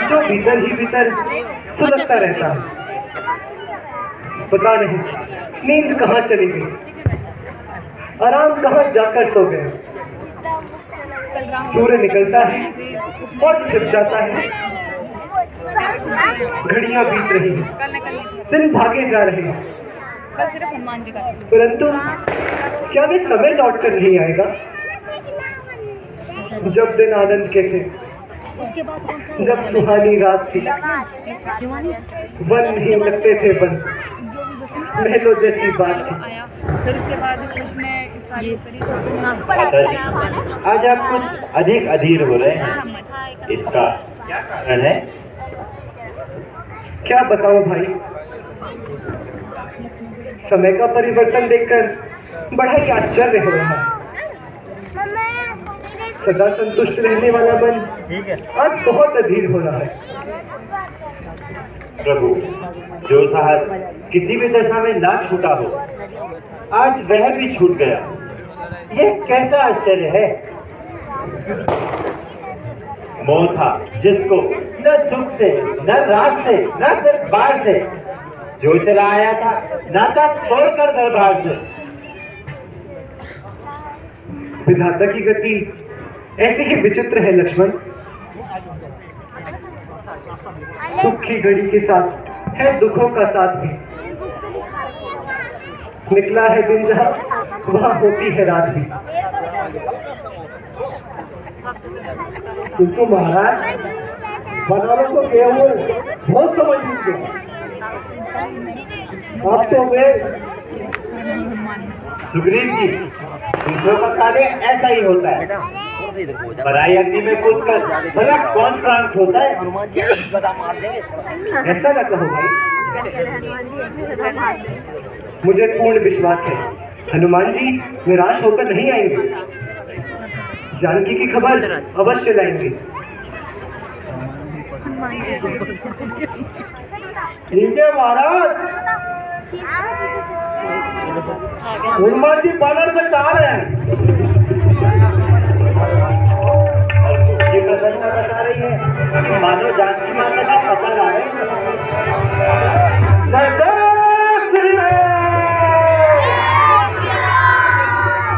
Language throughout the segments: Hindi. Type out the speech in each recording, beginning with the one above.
जो भीतर ही भीतर सुलगता रहता है। पता नहीं नींद कहाँ चली गई, आराम कहाँ जाकर सो गए। सूर्य निकलता है और छिप जाता है, घड़ियां बीत रही हैं, दिन भागे जा रहे हैं, परंतु क्या वे समय लौट कर नहीं आएगा जब दिन आनंद के थे, जब सुहानी रात थी, वन नहीं लगते थे वन, महलों जैसी बात थी। फिर उसके बाद उसने आज आप कुछ अधिक अधीर हो रहे हैं, इसका क्या कारण है? क्या बताऊं भाई, समय का परिवर्तन देखकर बड़ा ही आश्चर्य हो रहा है। सदा संतुष्ट रहने वाला मन आज बहुत अधीर हो रहा है। प्रभु, जो साहस किसी भी दशा में ना छूटा हो, आज वह भी छूट गया। यह कैसा आश्चर्य है? मोह था जिसको न सुख से, न रात से, न दरबार से, जो चला आया था नाता तोड़कर दरबार से। विधाता की गति ऐसी ही विचित्र है लक्ष्मण। सुख की घड़ी के साथ है दुखों का साथ भी। निकला है दिन जहां वहां होती है रात भी। किंतु महाराज, बनारस को गए हुए बहुत समझ लीजिए। आप तो वे सुग्रीव जी, दूसरों का कार्य ऐसा ही होता है। पराई अग्नि में कूदकर भला कौन प्रांत होता है? ऐसा न कहो भाई, मुझे पूर्ण विश्वास है हनुमान जी निराश होकर नहीं आएंगे, जानकी की खबर अवश्य लाएंगे। लीजिए महाराज, हनुमान जी बानर से आ रहे हैं। ये प्रसन्नता बता रही है कि मानो जानकी माता का पता आ रहा है। जय जय श्री राम,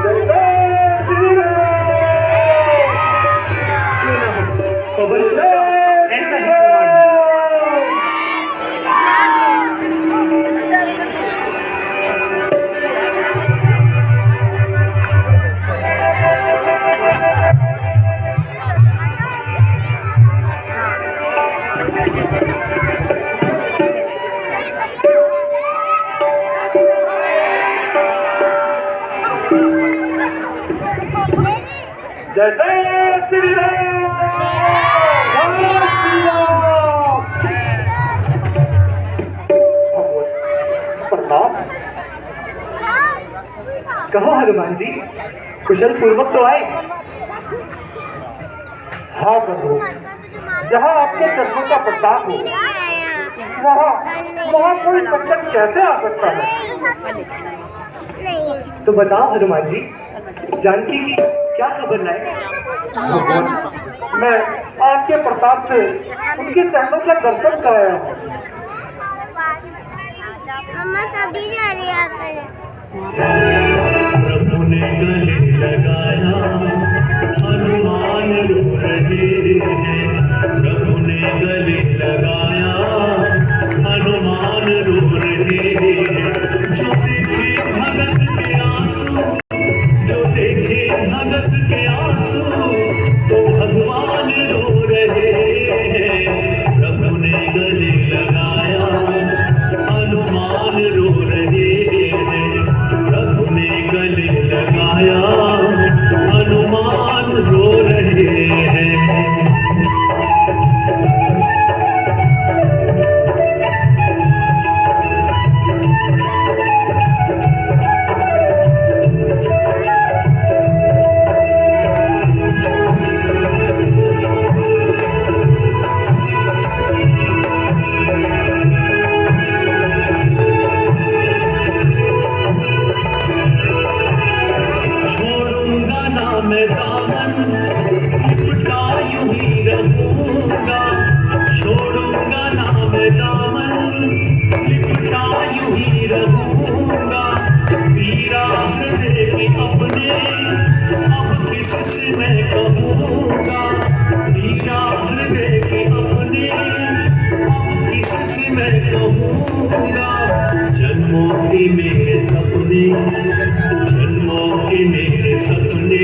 जय जय श्री राम। क्यों ना हो, पवन से ऐसा ही जय जय श्री राम, जय श्री राम। प्रताप, कहो हनुमान जी, कुशल पूर्वक तो आए। हाँ प्रभु, जहाँ आपके चरणों का प्रताप हो, वहाँ कोई संकट कैसे आ सकता है? तो बताओ हनुमान जी, जानकी की क्या खबर लाए? मैं आपके प्रताप से उनके चरणों का दर्शन कराया हूँ। मम्मा सभी जा रही है। प्रभु ने गले लगाया, हनुमान रो रहे हैं। प्रभु ने गले लगाया, हनुमान रो रहे हैं। जो देखे भगत के आंसू, जो देखे भगत के आंसू, तो भगवान रो रहे हैं। प्रभु ने गले लगाया, हनुमान रो रहे हैं। प्रभु ने गले लगाया, हनुमान रो रहे हैं। कहूँगा, मीरा हृदय के अपने अब किससे मैं कहूँगा। जन्मों के मेरे सपने, जन्मों के मेरे सपने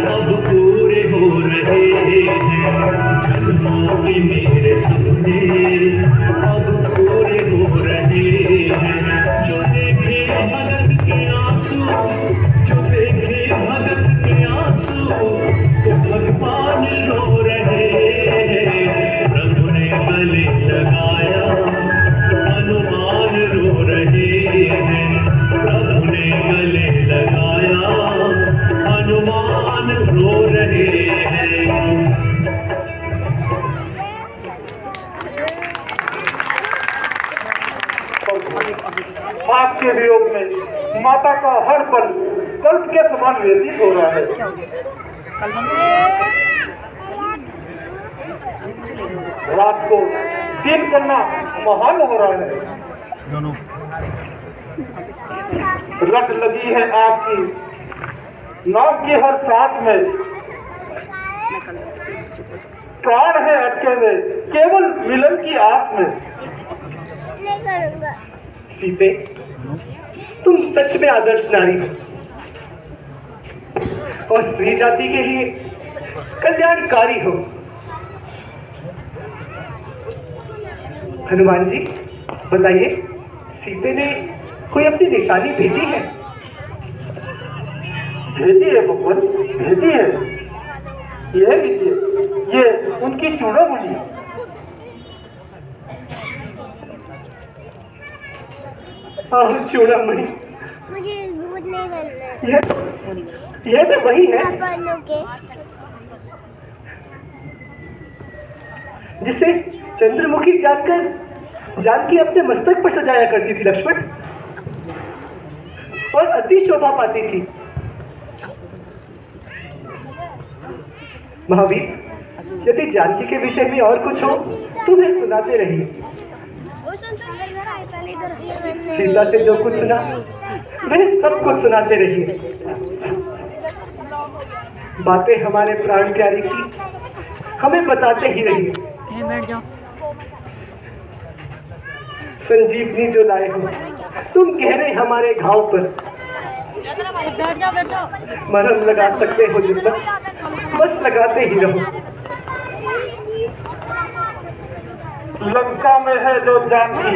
अब पूरे हो रहे हैं। जन्मों के मेरे सपने अब पूरे हो रहे हैं। जो देखे भगत के आंसू, जो देखे भगत के आंसू, तो भगवान रो रहे हैं। प्रभु ने गले लगाया, हनुमान रो रहे हैं। प्रभु ने गले लगाया, हनुमान रो रहे हैं। आपके वियोग में माता का हर पल कल्प के समान व्यतीत हो रहा है। रात को दिन करना महान हो रहा है। रट लगी है आपकी नाम की हर सांस में। प्राण है अटके हुए केवल मिलन की आस में। नहीं करूँगा। सीते, तुम सच में आदर्श नारी हो और स्त्री जाति के लिए कल्याणकारी हो। हनुमान जी, बताइए, सीते ने कोई अपनी निशानी भेजी है? भेजी है बब्बर, भेजी है। यह लीजिए, ये उनकी चूड़ामणि। हाँ, चूड़ामणि। मुझे भूत नहीं बनना। यह तो वही है पापा लोग के। जिसे चंद्रमुखी जानकर जानकी अपने मस्तक पर सजाया करती थी लक्ष्मण, और अति शोभा पाती थी। महावीर, यदि जानकी के विषय में और कुछ हो तो मैं सुनाते रहिए। सीता से जो कुछ सुना वह सब कुछ सुनाते रहिए। बातें हमारे प्राण प्यारे की हमें बताते ही रहिए। संजीवनी जो लाए हो तुम गहरे हमारे घाव पर। मरहम लगा सकते हो जितना, बस लगाते ही रहो। लंका में है जो जानकी,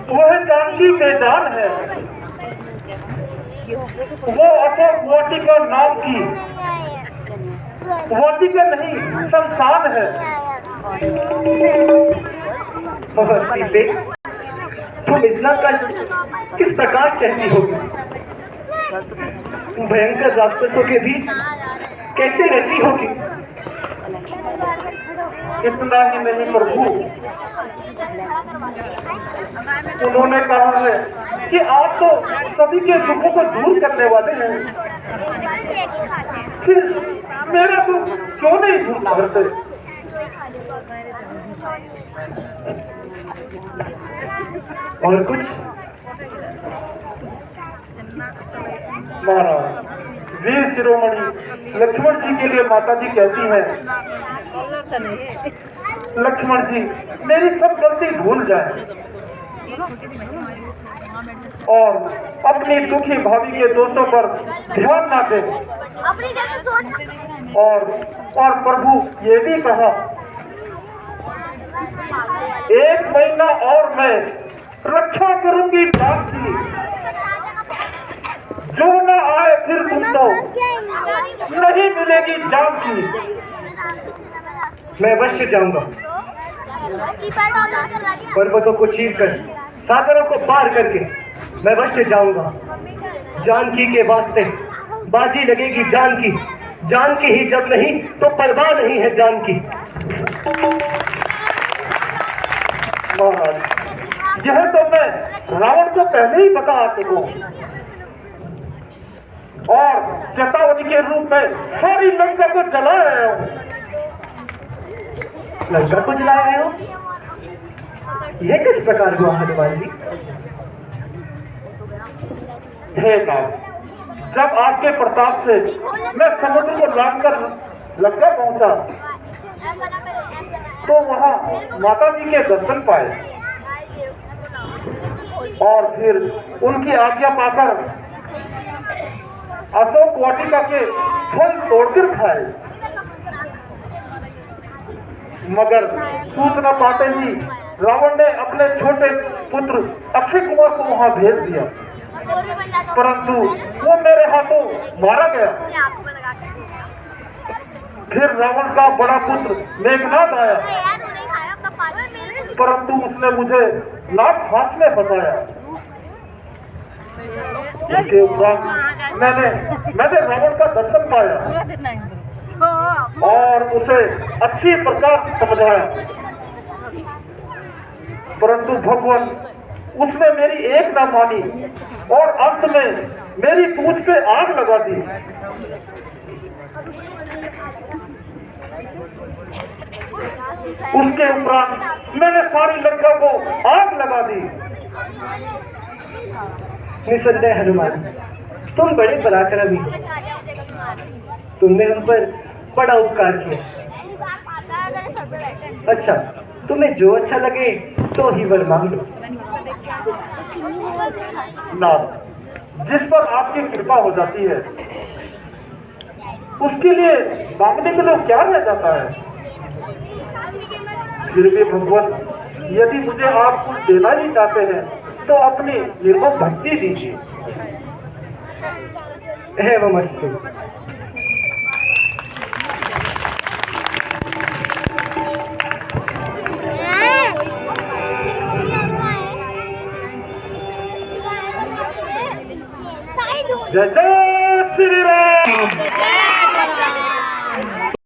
वह जानकी बेजान है। वो अशोक वाटिका नाम की वाटिका नहीं, शमशान है। सीते, तुम इतना कष्ट किस प्रकार सहती होगी? भयंकर राक्षसों के बीच कैसे रहती होगी? इतना ही नहीं प्रभु, उन्होंने कहा है कि आप तो सभी के दुखों को दूर करने वाले हैं। फिर मेरा दुख क्यों नहीं दूर करते? और कुछ? महाराज, वीर शिरोमणि लक्ष्मण जी के लिए माता जी कहती हैं, लक्ष्मण जी मेरी सब गलती भूल जाए और अपनी दुखी भाभी के दोषों पर ध्यान ना दें। और प्रभु ये भी कहा, 1 महीना और मैं रक्षा करूंगी जान की। जो न आए फिर तुम तो नहीं मिलेगी जान की। मैं अवश्य जाऊंगा, पर्वतों को चीर कर, सागरों को पार करके मैं अवश्य जाऊंगा। जानकी के वास्ते बाजी लगेगी जानकी। जानकी ही जब नहीं तो परवाह नहीं है जानकी। महाराज, यह तो मैं रावण को पहले ही बता चुका हूं और चेतावनी के रूप में सारी लंका को जलाया हूं। लंका को जलाया हो? यह किस प्रकार हुआ हनुमान जी? हे नाथ, जब आपके प्रताप से मैं समुद्र को लांघकर लंका पहुंचा तो वहां माता जी के दर्शन पाए और फिर उनकी आज्ञा पाकर अशोक वाटिका के फल तोड़कर खाए, मगर सूचना पाते ही रावण ने अपने छोटे पुत्र अक्षय कुमार को वहां भेज दिया, परंतु वो मेरे हाथों मारा गया। फिर रावण का बड़ा पुत्र मेघनाद आया, परंतु उसने मुझे नाग फांस में फंसाया। इसके उपरांत मैंने रावण का दर्शन पाया और उसे अच्छी प्रकार समझाया, परंतु भगवान उसने मेरी एक ना मानी और अंत में मेरी पूंछ पे आग लगा दी। उसके उपरांत मैंने सारी लंका को आग लगा दी। निसंदेह हनुमान, तुम बड़े पराक्रमी, तुमने हम पर बड़ा उपकार किया। अच्छा, तुम्हें जो अच्छा लगे सो ही वर मांग लो। नाथ, जिस पर आपकी कृपा हो जाती है उसके लिए मांगने के लिए क्या रह जाता है। फिर भी भगवान, यदि मुझे आप कुछ देना ही चाहते हैं तो अपनी निर्मम भक्ति दीजिए। एवमस्तु। जय जय श्री राम।